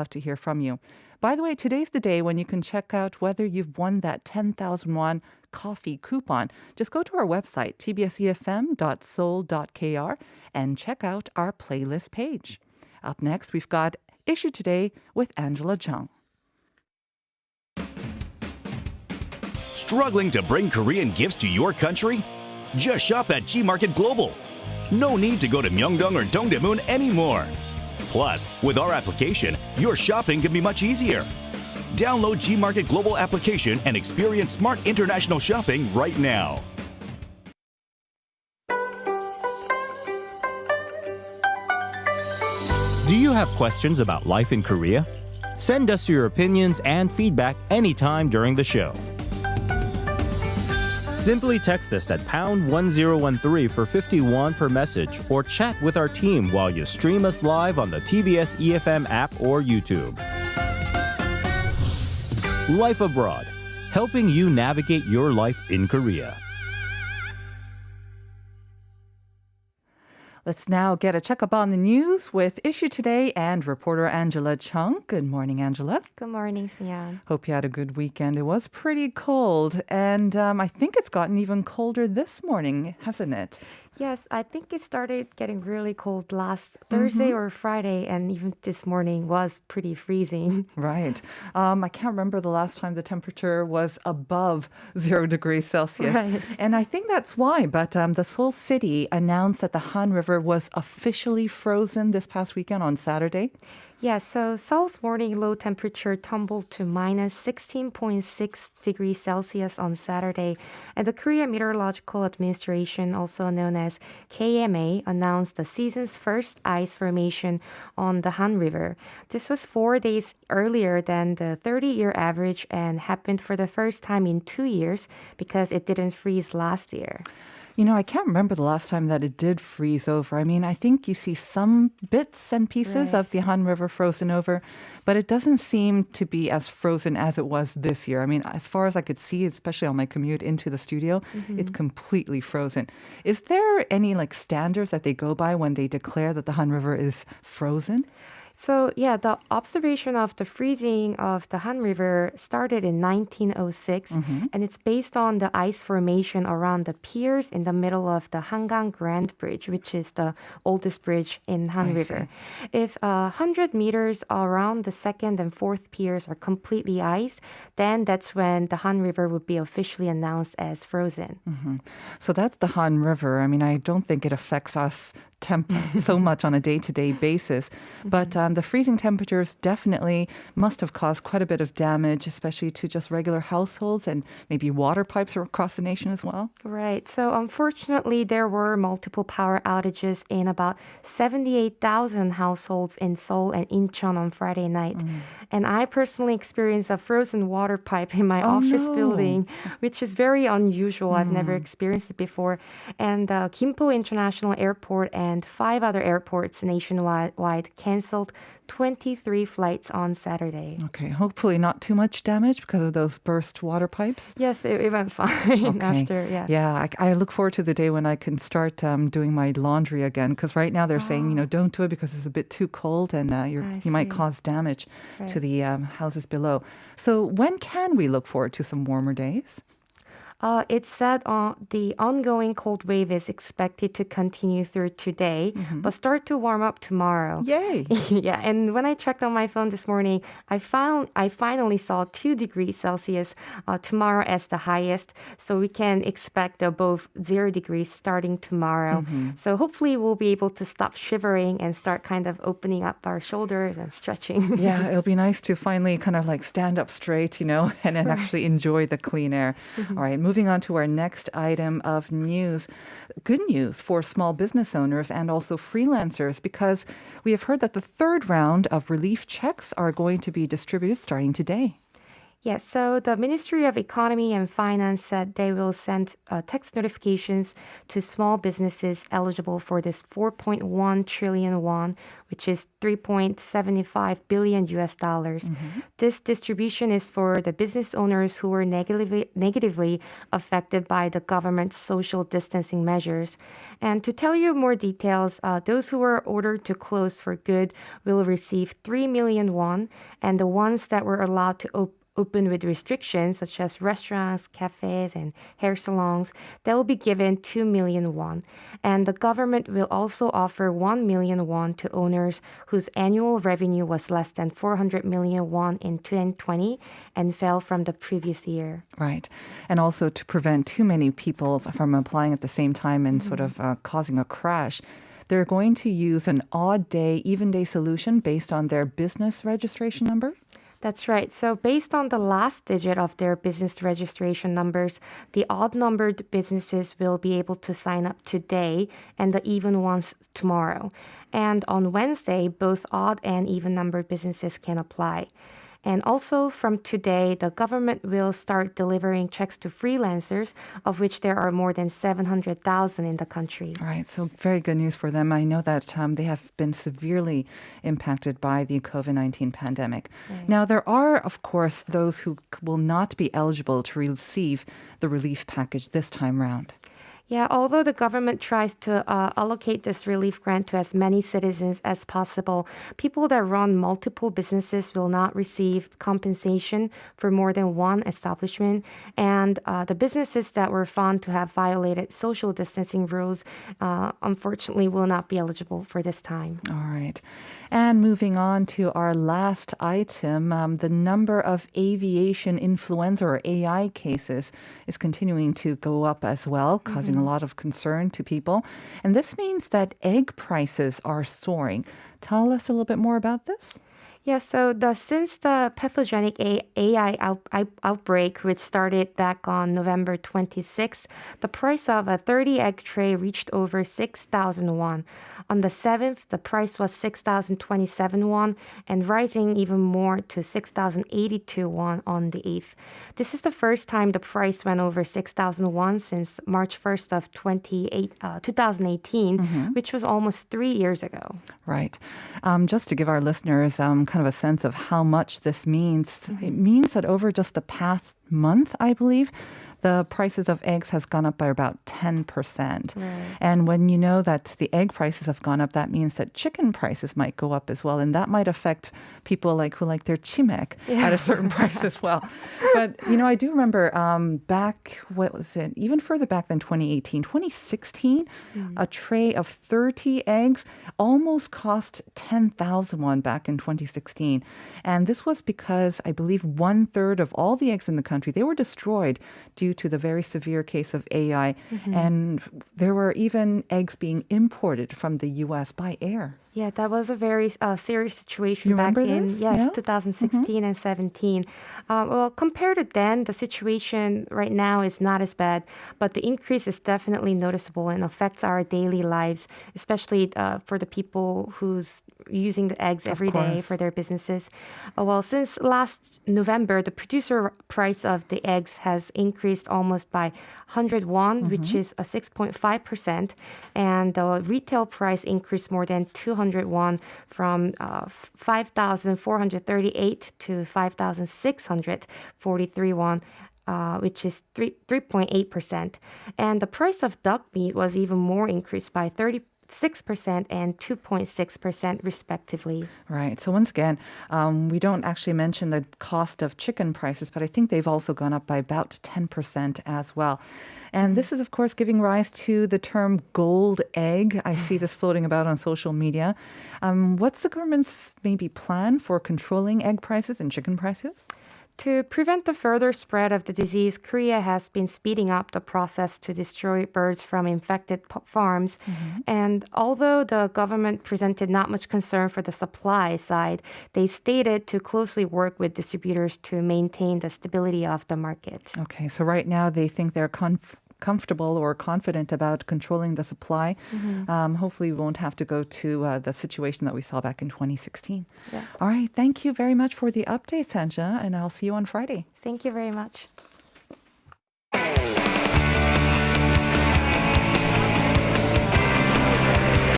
love to hear from you. By the way, today's the day when you can check out whether you've won that 10,000 won coffee coupon. Just go to our website, tbsefm.soul.kr, and check out our playlist page. Up next, we've got Issue Today with Angela Chung. Struggling to bring Korean gifts to your country? Just shop at Gmarket Global. No need to go to Myeongdong or Dongdaemun anymore. Plus, with our application, your shopping can be much easier. Download Gmarket Global application and experience smart international shopping right now. Do you have questions about life in Korea? Send us your opinions and feedback anytime during the show. Simply text us at pound 1013 for 51 per message or chat with our team while you stream us live on the TBS EFM app or YouTube. Life Abroad, helping you navigate your life in Korea. Let's now get a checkup on the news with Issue Today and reporter Angela Chung. Good morning, Angela. Good morning, Sian. Hope you had a good weekend. It was pretty cold, and I think it's gotten even colder this morning, hasn't it? Yes, I think it started getting really cold last Thursday or Friday, and even this morning was pretty freezing. Right. I can't remember the last time the temperature was above 0 degrees Celsius. Right. And I think that's why. But the Seoul city announced that the Han River was officially frozen this past weekend on Saturday. Yeah, so Seoul's morning low temperature tumbled to minus 16.6 degrees Celsius on Saturday, and the Korea Meteorological Administration, also known as KMA, announced the season's first ice formation on the Han River. This was 4 days earlier than the 30-year average and happened for the first time in 2 years because it didn't freeze last year. You know, I can't remember the last time that it did freeze over. I mean, I think you see some bits and pieces of the Han River frozen over, but it doesn't seem to be as frozen as it was this year. I mean, as far as I could see, especially on my commute into the studio, it's completely frozen. Is there any standards that they go by when they declare that the Han River is frozen? So, yeah, the observation of the freezing of the Han River started in 1906, and it's based on the ice formation around the piers in the middle of the Hangang Grand Bridge, which is the oldest bridge in Han River. If 100 meters around the second and fourth piers are completely iced, then that's when the Han River would be officially announced as frozen. So that's the Han River. I mean, I don't think it affects us so much on a day-to-day basis. But the freezing temperatures definitely must have caused quite a bit of damage, especially to just regular households and maybe water pipes across the nation as well. Right. So unfortunately, there were multiple power outages in about 78,000 households in Seoul and Incheon on Friday night. And I personally experienced a frozen water pipe in my office building, which is very unusual. I've never experienced it before. And Gimpo International Airport and 5 other airports nationwide canceled 23 flights on Saturday. Okay, hopefully not too much damage because of those burst water pipes. Yes, it went fine after, yeah. Yeah, I look forward to the day when I can start doing my laundry again, because right now they're saying, don't do it because it's a bit too cold and you might cause damage to the houses below. So when can we look forward to some warmer days? It said the ongoing cold wave is expected to continue through today, but start to warm up tomorrow. Yay! Yeah, and when I checked on my phone this morning, I finally saw 2 degrees Celsius tomorrow as the highest. So we can expect above 0 degrees starting tomorrow. So hopefully we'll be able to stop shivering and start kind of opening up our shoulders and stretching. Yeah, it'll be nice to finally kind of stand up straight, and then actually enjoy the clean air. All right, moving on to our next item of news. Good news for small business owners and also freelancers, because we have heard that the third round of relief checks are going to be distributed starting today. Yes, so the Ministry of Economy and Finance said they will send text notifications to small businesses eligible for this 4.1 trillion won, which is 3.75 billion US dollars. This distribution is for the business owners who were negatively affected by the government's social distancing measures. And to tell you more details, those who were ordered to close for good will receive 3 million won, and the ones that were allowed to open with restrictions such as restaurants, cafes, and hair salons, they will be given 2 million won. And the government will also offer 1 million won to owners whose annual revenue was less than 400 million won in 2020 and fell from the previous year. Right. And also to prevent too many people from applying at the same time and sort of causing a crash. They're going to use an odd day, even day solution based on their business registration number. That's right. So, based on the last digit of their business registration numbers, the odd numbered businesses will be able to sign up today and the even ones tomorrow. And on Wednesday, both odd and even numbered businesses can apply. And also from today, the government will start delivering checks to freelancers, of which there are more than 700,000 in the country. All right, so very good news for them. I know that they have been severely impacted by the COVID-19 pandemic. Now, there are, of course, those who will not be eligible to receive the relief package this time round. Yeah, although the government tries to allocate this relief grant to as many citizens as possible, people that run multiple businesses will not receive compensation for more than one establishment. And the businesses that were found to have violated social distancing rules, unfortunately, will not be eligible for this time. All right. And moving on to our last item, the number of aviation influenza or AI cases is continuing to go up as well, causing a lot of concern to people. And this means that egg prices are soaring. Tell us a little bit more about this. Yeah, so since the pathogenic AI outbreak, which started back on November 26th, the price of a 30 egg tray reached over 6,000 won. On the 7th, the price was 6,027 won and rising even more to 6,082 won on the 8th. This is the first time the price went over 6,000 won since March 1st of 2018, which was almost 3 years ago. Right. Just to give our listeners kind of a sense of how much this means, it means that over just the past month, I believe, the prices of eggs has gone up by about 10%. Right. And when you know that the egg prices have gone up, that means that chicken prices might go up as well. And that might affect people who like their chimek at a certain price as well. But, I do remember back, what was it, even further back than 2018, 2016, a tray of 30 eggs almost cost 10,000 won back in 2016. And this was because I believe 1/3 of all the eggs in the country, they were destroyed due to the very severe case of AI. And there were even eggs being imported from the U.S. by air. Yeah, that was a very serious situation You back remember in this? Yeah? 2016 and 17. Well, compared to then, the situation right now is not as bad, but the increase is definitely noticeable and affects our daily lives, especially for the people who's using the eggs every day course. for their businesses. Well, since last November, the producer price of the eggs has increased almost by 100 won, which is a 6.5%, and the retail price increased more than 200 won from 5,438 to 5,643 won. Which is 3.8%. And the price of duck meat was even more increased by 36% and 2.6% respectively. Right. So once again, we don't actually mention the cost of chicken prices, but I think they've also gone up by about 10% as well. And this is, of course, giving rise to the term gold egg. I see this floating about on social media. What's the government's maybe plan for controlling egg prices and chicken prices? To prevent the further spread of the disease, Korea has been speeding up the process to destroy birds from infected farms. And although the government presented not much concern for the supply side, they stated to closely work with distributors to maintain the stability of the market. Okay, so right now they think they're comfortable or confident about controlling the supply. Hopefully, we won't have to go to the situation that we saw back in 2016. Yeah. All right. Thank you very much for the update, Sanja, and I'll see you on Friday. Thank you very much.